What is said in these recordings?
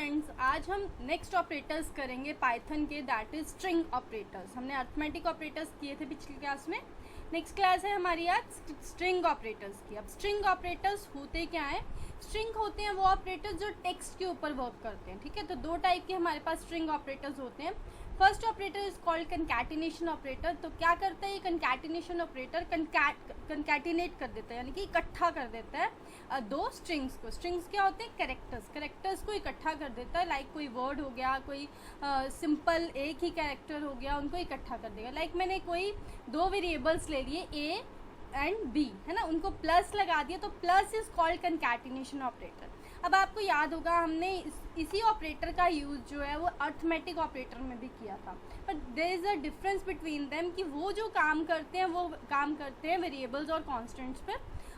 Friends, आज हम next operators करेंगे पाइथन के, दैट इज स्ट्रिंग ऑपरेटर्स। हमने अरिथमेटिक ऑपरेटर्स किए थे पिछली क्लास में। नेक्स्ट क्लास है हमारी आज स्ट्रिंग ऑपरेटर्स की। अब स्ट्रिंग ऑपरेटर्स होते क्या हैं? स्ट्रिंग होते हैं वो ऑपरेटर्स जो टेक्स्ट के ऊपर वर्क करते हैं। ठीक है, तो दो टाइप के हमारे पास स्ट्रिंग ऑपरेटर्स होते हैं। First operator is called concatenation operator. तो क्या करता है ये कंकैटिनेशन ऑपरेटर? कंकैटिनेट कर देता है, यानी कि इकट्ठा कर देता है दो स्ट्रिंग्स को। स्ट्रिंग्स क्या होते हैं? कैरेक्टर्स को इकट्ठा कर देता है। लाइक कोई वर्ड हो गया, कोई सिंपल एक ही कैरेक्टर हो गया, उनको इकट्ठा कर देगा। लाइक मैंने कोई दो वेरिएबल्स ले लिए ए एंड बी, है ना, उनको प्लस लगा दिया, तो plus is called concatenation operator. अब आपको याद होगा हमने इसी ऑपरेटर का यूज़ जो है वो अरिथमेटिक ऑपरेटर में भी किया था, but there is a difference between them कि वो जो काम करते हैं वो काम करते हैं वेरिएबल्स और कॉन्स्टेंट्स पे,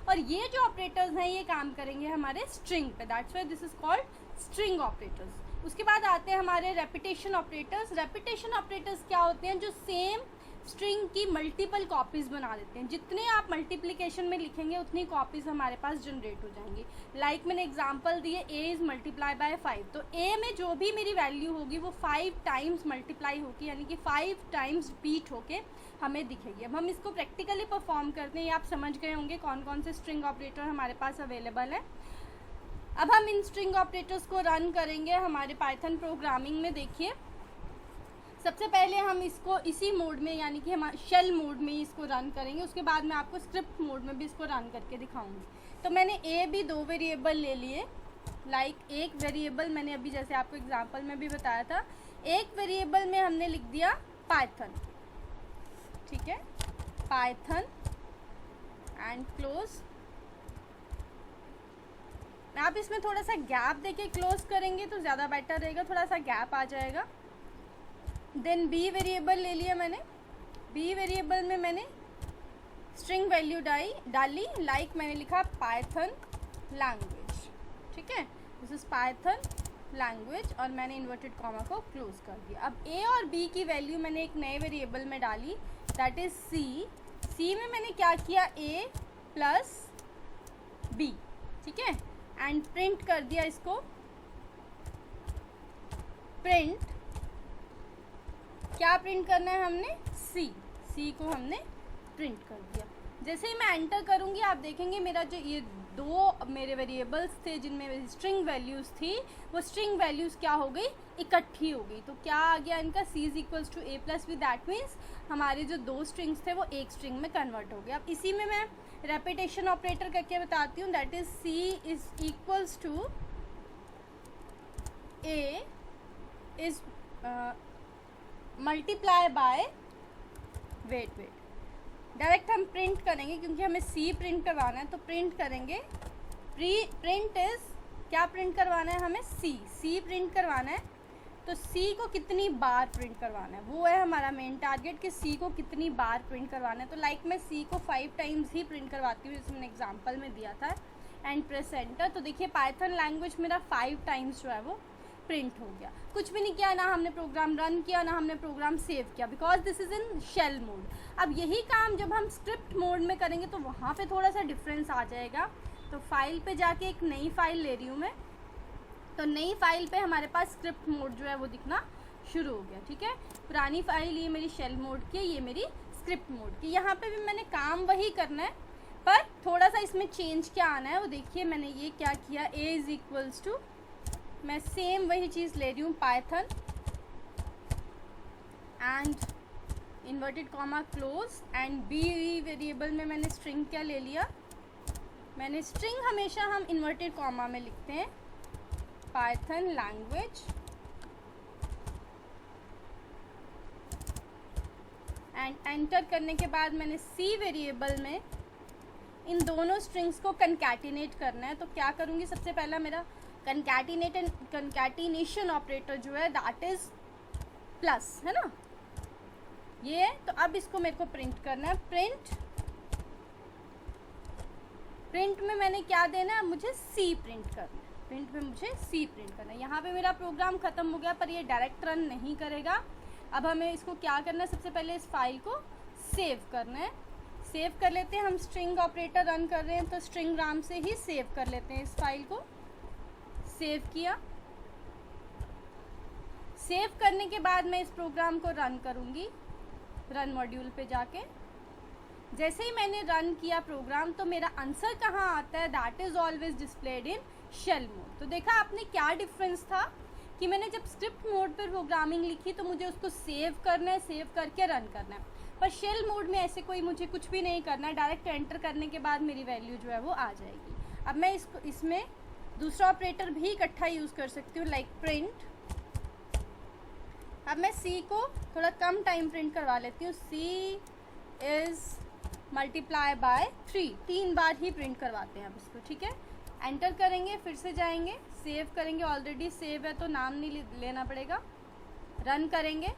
और ये जो ऑपरेटर्स हैं ये काम करेंगे हमारे स्ट्रिंग पे। That's why this is called string operators. उसके बाद आते हैं हमारे रेपिटेशन ऑपरेटर्स। रेपिटेशन ऑपरेटर्स क्या होते हैं? जो सेम स्ट्रिंग की मल्टीपल कॉपीज़ बना देते हैं। जितने आप मल्टीप्लिकेशन में लिखेंगे उतनी कॉपीज़ हमारे पास जनरेट हो जाएंगी। लाइक मैंने एग्जांपल दिए, a इज़ मल्टीप्लाई बाय 5, तो a में जो भी मेरी वैल्यू होगी वो 5 टाइम्स मल्टीप्लाई होगी, यानी कि 5 टाइम्स रिपीट होके हमें दिखेगी। अब हम इसको प्रैक्टिकली परफॉर्म करते हैं। ये आप समझ गए होंगे कौन कौन से स्ट्रिंग ऑपरेटर हमारे पास अवेलेबल है। अब हम इन स्ट्रिंग ऑपरेटर्स को रन करेंगे हमारे पाइथन प्रोग्रामिंग में। देखिए, सबसे पहले हम इसको इसी मोड में, यानी कि हम शेल मोड में इसको रन करेंगे। उसके बाद मैं आपको स्क्रिप्ट मोड में भी इसको रन करके दिखाऊंगी। तो मैंने ए बी दो वेरिएबल ले लिए। लाइक एक वेरिएबल मैंने अभी जैसे आपको एग्जांपल में भी बताया था, एक वेरिएबल में हमने लिख दिया पाइथन। ठीक है, पाइथन एंड क्लोज। आप इसमें थोड़ा सा गैप देके क्लोज करेंगे तो ज़्यादा बेटर रहेगा, थोड़ा सा गैप आ जाएगा। देन बी वेरिएबल ले लिया मैंने। बी वेरिएबल में मैंने स्ट्रिंग वैल्यू डाली। लाइक मैंने लिखा पाइथन लैंग्वेज। ठीक है, दिस इज पाइथन लैंग्वेज, और मैंने इन्वर्टेड कॉमा को क्लोज कर दिया। अब ए और बी की वैल्यू मैंने एक नए वेरिएबल में डाली, दैट इज सी। सी में मैंने क्या किया? ए प्लस बी। ठीक है, एंड प्रिंट कर दिया इसको। प्रिंट क्या प्रिंट करना है हमने? सी को हमने प्रिंट कर दिया। जैसे ही मैं एंटर करूंगी आप देखेंगे मेरा जो ये दो मेरे वेरिएबल्स थे जिनमें स्ट्रिंग वैल्यूज़ थी, वो स्ट्रिंग वैल्यूज़ क्या हो गई? इकट्ठी हो गई। तो क्या आ गया इनका? C is equals to A plus B. That means हमारे जो दो स्ट्रिंग्स थे वो एक स्ट्रिंग में कन्वर्ट हो गया। अब इसी में मैं रेपिटेशन ऑपरेटर करके बताती हूँ, that is c is equals to a is multiply by weight direct हम प्रिंट करेंगे क्योंकि हमें सी प्रिंट करवाना है, तो प्रिंट करेंगे। प्रिंट इज क्या प्रिंट करवाना है हमें? सी प्रिंट करवाना है। तो सी को कितनी बार प्रिंट करवाना है वो है हमारा मेन टारगेट, कि सी को कितनी बार प्रिंट करवाना है। तो लाइक मैं सी को 5 टाइम्स ही प्रिंट करवाती हूँ, जैसे मैंने एग्जाम्पल में दिया था, एंड प्रेस एंटर। तो देखिए पाइथन लैंग्वेज मेरा 5 टाइम्स जो है वो प्रिंट हो गया। कुछ भी नहीं किया, ना हमने प्रोग्राम रन किया, ना हमने प्रोग्राम सेव किया, because this is in shell mode. अब यही काम जब हम स्क्रिप्ट मोड में करेंगे तो वहाँ पे थोड़ा सा डिफरेंस आ जाएगा। तो फाइल पे जाके एक नई फाइल ले रही हूँ मैं। तो नई फाइल पे हमारे पास स्क्रिप्ट मोड जो है वो दिखना शुरू हो गया। ठीक है, पुरानी फाइल ये मेरी शेल मोड की है, ये मेरी स्क्रिप्ट मोड की। यहाँ पे भी मैंने काम वही करना है, पर थोड़ा सा इसमें चेंज क्या आना है वो देखिए। मैंने ये क्या किया, ए इज इक्वल्स टू, मैं सेम वही चीज़ ले रही हूँ, Python and inverted comma close, and b variable में मैंने स्ट्रिंग क्या ले लिया? मैंने स्ट्रिंग हमेशा हम इन्वर्टेड कॉमा में लिखते हैं, पाइथन लैंग्वेज, एंड एंटर करने के बाद मैंने सी वेरिएबल में इन दोनों स्ट्रिंग्स को कंकैटिनेट करना है। तो क्या करूँगी? सबसे पहला मेरा कंकैटिनेशन ऑपरेटर जो है दैट इज प्लस, है ना, ये। तो अब इसको मेरे को प्रिंट करना है। प्रिंट में मैंने क्या देना है? मुझे सी प्रिंट करना है। प्रिंट में मुझे सी प्रिंट करना है। यहाँ पे मेरा प्रोग्राम ख़त्म हो गया, पर ये डायरेक्ट रन नहीं करेगा। अब हमें इसको क्या करना है? सबसे पहले इस फाइल को सेव करना है। सेव कर लेते हैं। हम स्ट्रिंग ऑपरेटर रन कर रहे हैं तो स्ट्रिंग राम से ही सेव कर लेते हैं। इस फाइल को सेव किया, सेव करने के बाद मैं इस प्रोग्राम को रन करूँगी, रन मॉड्यूल पे जाके। जैसे ही मैंने रन किया प्रोग्राम तो मेरा आंसर कहाँ आता है, that is always displayed in shell mode. तो देखा आपने क्या डिफरेंस था कि मैंने जब स्क्रिप्ट मोड पर प्रोग्रामिंग लिखी तो मुझे उसको सेव करना है, सेव करके रन करना है, पर शेल मोड में ऐसे कोई मुझे कुछ भी नहीं करना है, डायरेक्ट एंटर करने के बाद मेरी वैल्यू जो है वो आ जाएगी। अब मैं इसमें दूसरा ऑपरेटर भी इकट्ठा यूज़ कर सकती हूँ, लाइक प्रिंट। अब मैं सी को थोड़ा कम टाइम प्रिंट करवा लेती हूँ, सी इज़ मल्टीप्लाई बाय 3, 3 बार ही प्रिंट करवाते हैं अब इसको, ठीक है। एंटर करेंगे, फिर से जाएंगे, सेव करेंगे, ऑलरेडी सेव है तो नाम नहीं लेना पड़ेगा। रन करेंगे,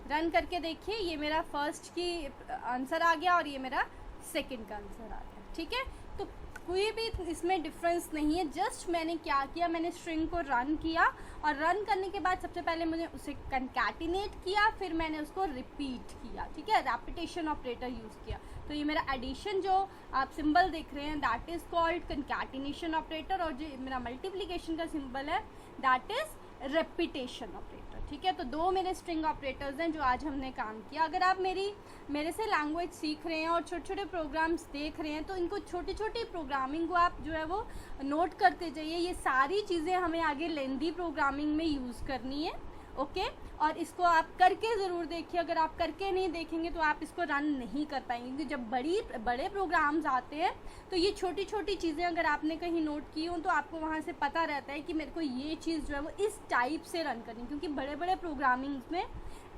रन करके देखिए ये मेरा फर्स्ट की आंसर आ गया और ये मेरा सेकंड का आंसर आ गया, ठीक है। तो कोई भी इसमें डिफरेंस नहीं है, जस्ट मैंने क्या किया, मैंने स्ट्रिंग को रन किया और रन करने के बाद सबसे पहले मैंने उसे कंकैटिनेट किया, फिर मैंने उसको रिपीट किया, ठीक है, रेपिटेशन ऑपरेटर यूज़ किया। तो ये मेरा एडिशन जो आप सिंबल देख रहे हैं that is called concatenation operator, और जो मेरा मल्टीप्लिकेशन का सिंबल है दैट इज़ रेपिटेशन ऑपरेटर, ठीक है। तो 2 मेरे स्ट्रिंग ऑपरेटर्स हैं जो आज हमने काम किया। अगर आप मेरे से लैंग्वेज सीख रहे हैं और छोटे छोटे प्रोग्राम्स देख रहे हैं तो इनको छोटी छोटी प्रोग्रामिंग को आप जो है वो नोट करते जाइए। ये सारी चीज़ें हमें आगे लेंदी प्रोग्रामिंग में यूज़ करनी है, ओके। और इसको आप करके ज़रूर देखिए, अगर आप करके नहीं देखेंगे तो आप इसको रन नहीं कर पाएंगे, क्योंकि जब बड़े प्रोग्राम्स आते हैं तो ये छोटी छोटी चीज़ें अगर आपने कहीं नोट की हो तो आपको वहाँ से पता रहता है कि मेरे को ये चीज़ जो है वो इस टाइप से रन करनी, क्योंकि बड़े बड़े प्रोग्रामिंग में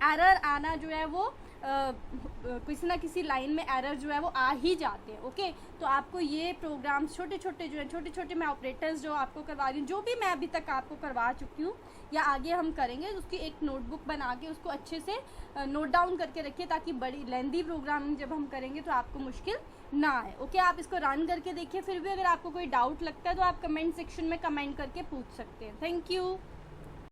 एरर आना जो है वो किसी ना किसी लाइन में एरर जो है वो आ ही जाते हैं, ओके। तो आपको ये प्रोग्राम्स छोटे छोटे जो है, छोटे छोटे मैं ऑपरेटर्स जो आपको करवा रही हूँ, जो भी मैं अभी तक आपको करवा चुकी हूँ या आगे हम करेंगे, उसकी एक नोटबुक बना के उसको अच्छे से नोट डाउन करके रखिए, ताकि बड़ी लेंदी प्रोग्रामिंग जब हम करेंगे तो आपको मुश्किल ना आए, ओके। आप इसको रन करके देखिए, फिर भी अगर आपको कोई डाउट लगता है तो आप कमेंट सेक्शन में कमेंट करके पूछ सकते हैं। Thank you.